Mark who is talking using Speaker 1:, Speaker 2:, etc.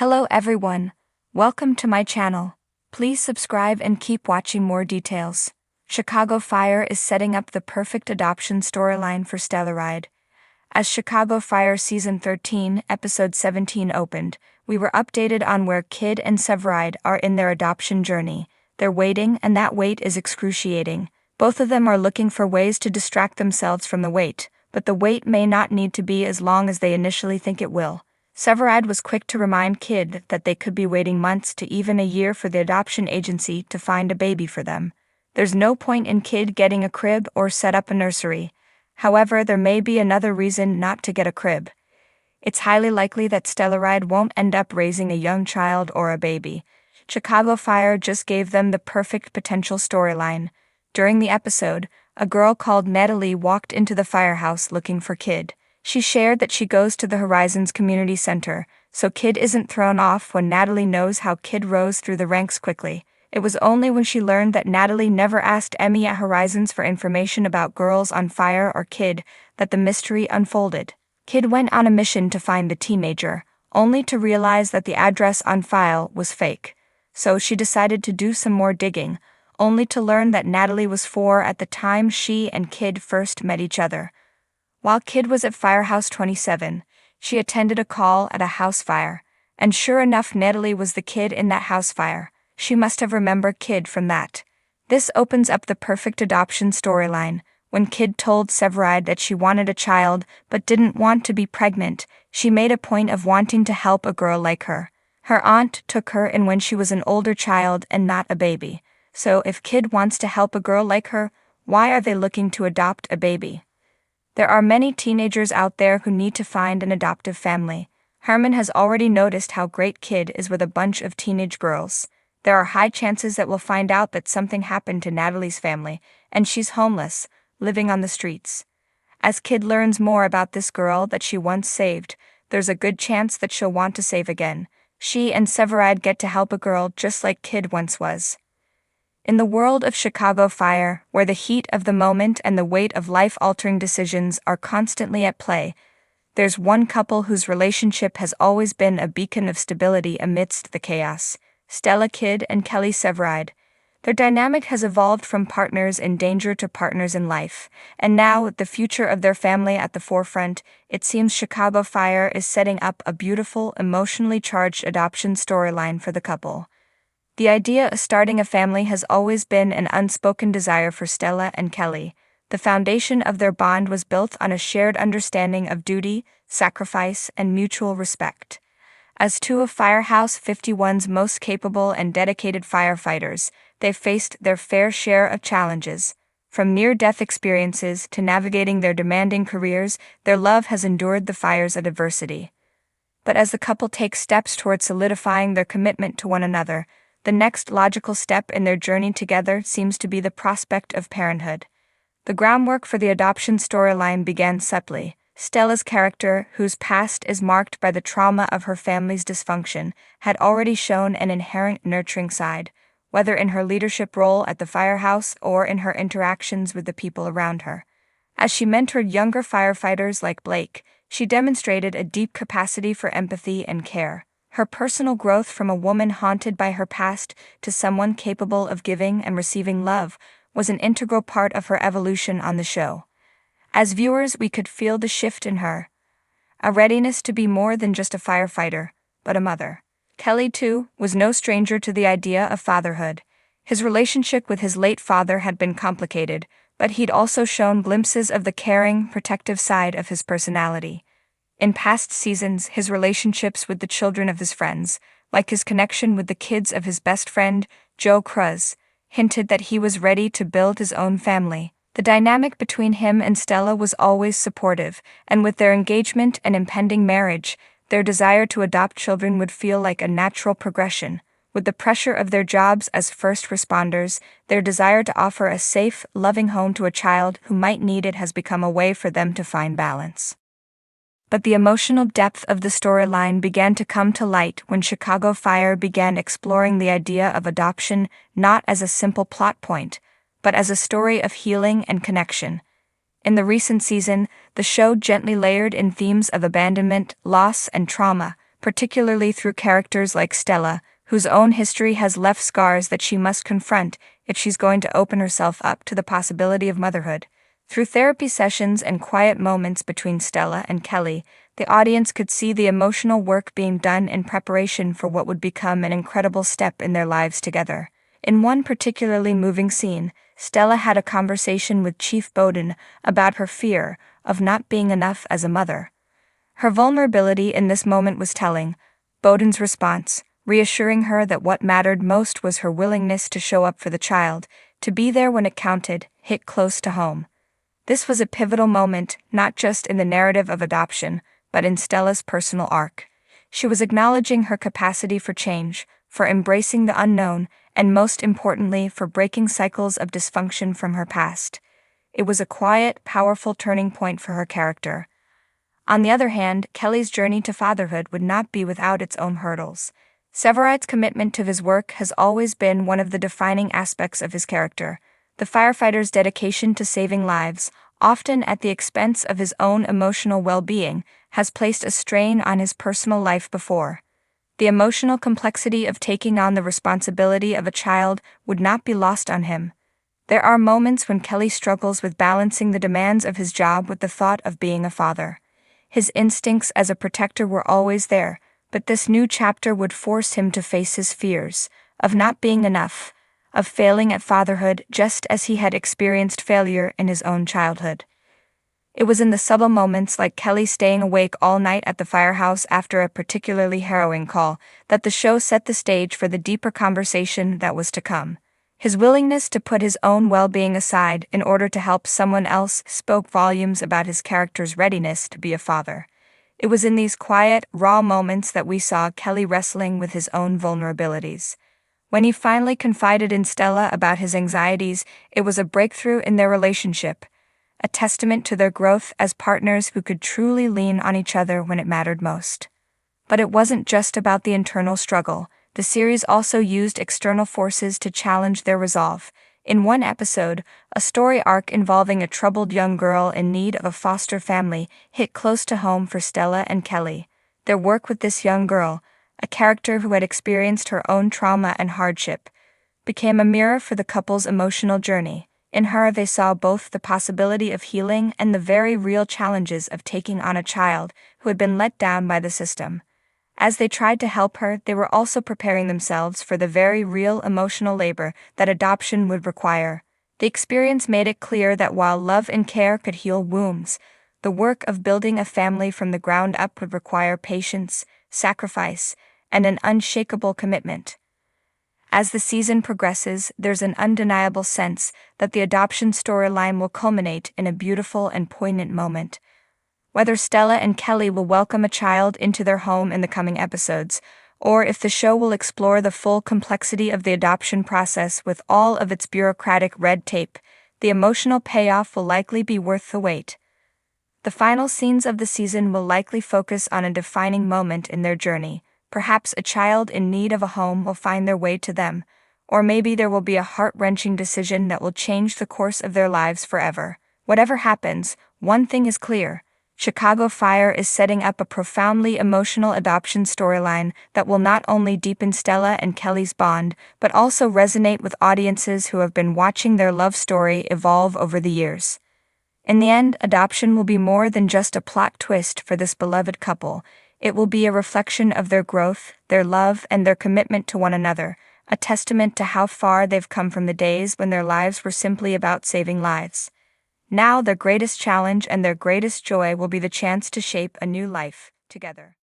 Speaker 1: Hello everyone, welcome to my channel. Please subscribe and keep watching more details. Chicago Fire is setting up the perfect adoption storyline for Stellaride. As Chicago Fire Season 13, Episode 17 opened, we were updated on where Kid and Stellaride are in their adoption journey. They're waiting, and that wait is excruciating. Both of them are looking for ways to distract themselves from the wait, but the wait may not need to be as long as they initially think it will. Stellaride was quick to remind Kid that they could be waiting months to even a year for the adoption agency to find a baby for them. There's no point in Kid getting a crib or set up a nursery. However, there may be another reason not to get a crib. It's highly likely that Stellaride won't end up raising a young child or a baby. Chicago Fire just gave them the perfect potential storyline. During the episode, a girl called Natalie walked into the firehouse looking for Kid. She shared that she goes to the Horizons Community Center, so Kid isn't thrown off when Natalie knows how Kid rose through the ranks quickly. It was only when she learned that Natalie never asked Emmy at Horizons for information about Girls on Fire or Kid that the mystery unfolded. Kid went on a mission to find the teenager, only to realize that the address on file was fake. So she decided to do some more digging, only to learn that Natalie was 4 at the time she and Kid first met each other. While Kid was at Firehouse 27, she attended a call at a house fire, and sure enough, Natalie was the kid in that house fire. She must have remembered Kid from that. This opens up the perfect adoption storyline. When Kid told Stellaride that she wanted a child but didn't want to be pregnant, she made a point of wanting to help a girl like her. Her aunt took her in when she was an older child and not a baby. So if Kid wants to help a girl like her, why are they looking to adopt a baby? There are many teenagers out there who need to find an adoptive family. Herman has already noticed how great Kid is with a bunch of teenage girls. There are high chances that we'll find out that something happened to Natalie's family, and she's homeless, living on the streets. As Kid learns more about this girl that she once saved, there's a good chance that she'll want to save again. She and Stellaride get to help a girl just like Kid once was. In the world of Chicago Fire, where the heat of the moment and the weight of life-altering decisions are constantly at play, there's one couple whose relationship has always been a beacon of stability amidst the chaos: Stella Kid and Kelly Stellaride. Their dynamic has evolved from partners in danger to partners in life, and now, with the future of their family at the forefront, it seems Chicago Fire is setting up a beautiful, emotionally charged adoption storyline for the couple. The idea of starting a family has always been an unspoken desire for Stella and Kelly. The foundation of their bond was built on a shared understanding of duty, sacrifice, and mutual respect. As two of Firehouse 51's most capable and dedicated firefighters, they've faced their fair share of challenges. From near-death experiences to navigating their demanding careers, their love has endured the fires of adversity. But as the couple takes steps toward solidifying their commitment to one another, the next logical step in their journey together seems to be the prospect of parenthood. The groundwork for the adoption storyline began subtly. Stella's character, whose past is marked by the trauma of her family's dysfunction, had already shown an inherent nurturing side, whether in her leadership role at the firehouse or in her interactions with the people around her. As she mentored younger firefighters like Blake, she demonstrated a deep capacity for empathy and care. Her personal growth from a woman haunted by her past to someone capable of giving and receiving love was an integral part of her evolution on the show. As viewers, we could feel the shift in her, a readiness to be more than just a firefighter, but a mother. Kelly, too, was no stranger to the idea of fatherhood. His relationship with his late father had been complicated, but he'd also shown glimpses of the caring, protective side of his personality. In past seasons, his relationships with the children of his friends, like his connection with the kids of his best friend, Joe Cruz, hinted that he was ready to build his own family. The dynamic between him and Stella was always supportive, and with their engagement and impending marriage, their desire to adopt children would feel like a natural progression. With the pressure of their jobs as first responders, their desire to offer a safe, loving home to a child who might need it has become a way for them to find balance. But the emotional depth of the storyline began to come to light when Chicago Fire began exploring the idea of adoption not as a simple plot point, but as a story of healing and connection. In the recent season, the show gently layered in themes of abandonment, loss, and trauma, particularly through characters like Stella, whose own history has left scars that she must confront if she's going to open herself up to the possibility of motherhood. Through therapy sessions and quiet moments between Stella and Kelly, the audience could see the emotional work being done in preparation for what would become an incredible step in their lives together. In one particularly moving scene, Stella had a conversation with Chief Bowden about her fear of not being enough as a mother. Her vulnerability in this moment was telling. Bowden's response, reassuring her that what mattered most was her willingness to show up for the child, to be there when it counted, hit close to home. This was a pivotal moment, not just in the narrative of adoption, but in Stella's personal arc. She was acknowledging her capacity for change, for embracing the unknown, and most importantly, for breaking cycles of dysfunction from her past. It was a quiet, powerful turning point for her character. On the other hand, Kelly's journey to fatherhood would not be without its own hurdles. Stellaride's commitment to his work has always been one of the defining aspects of his character. The firefighter's dedication to saving lives, often at the expense of his own emotional well-being, has placed a strain on his personal life before. The emotional complexity of taking on the responsibility of a child would not be lost on him. There are moments when Kelly struggles with balancing the demands of his job with the thought of being a father. His instincts as a protector were always there, but this new chapter would force him to face his fears of not being enough, of failing at fatherhood just as he had experienced failure in his own childhood. It was in the subtle moments like Kelly staying awake all night at the firehouse after a particularly harrowing call that the show set the stage for the deeper conversation that was to come. His willingness to put his own well-being aside in order to help someone else spoke volumes about his character's readiness to be a father. It was in these quiet, raw moments that we saw Kelly wrestling with his own vulnerabilities. When he finally confided in Stella about his anxieties, it was a breakthrough in their relationship, a testament to their growth as partners who could truly lean on each other when it mattered most. But it wasn't just about the internal struggle. The series also used external forces to challenge their resolve. In one episode, a story arc involving a troubled young girl in need of a foster family hit close to home for Stella and Kelly. Their work with this young girl, a character who had experienced her own trauma and hardship, became a mirror for the couple's emotional journey. In her, they saw both the possibility of healing and the very real challenges of taking on a child who had been let down by the system. As they tried to help her, they were also preparing themselves for the very real emotional labor that adoption would require. The experience made it clear that while love and care could heal wounds, the work of building a family from the ground up would require patience, sacrifice, and an unshakable commitment. As the season progresses, there's an undeniable sense that the adoption storyline will culminate in a beautiful and poignant moment. Whether Stella and Kelly will welcome a child into their home in the coming episodes, or if the show will explore the full complexity of the adoption process with all of its bureaucratic red tape, the emotional payoff will likely be worth the wait. The final scenes of the season will likely focus on a defining moment in their journey. Perhaps a child in need of a home will find their way to them, or maybe there will be a heart-wrenching decision that will change the course of their lives forever. Whatever happens, one thing is clear: Chicago Fire is setting up a profoundly emotional adoption storyline that will not only deepen Stella and Kelly's bond, but also resonate with audiences who have been watching their love story evolve over the years. In the end, adoption will be more than just a plot twist for this beloved couple. It will be a reflection of their growth, their love, and their commitment to one another, a testament to how far they've come from the days when their lives were simply about saving lives. Now their greatest challenge and their greatest joy will be the chance to shape a new life together.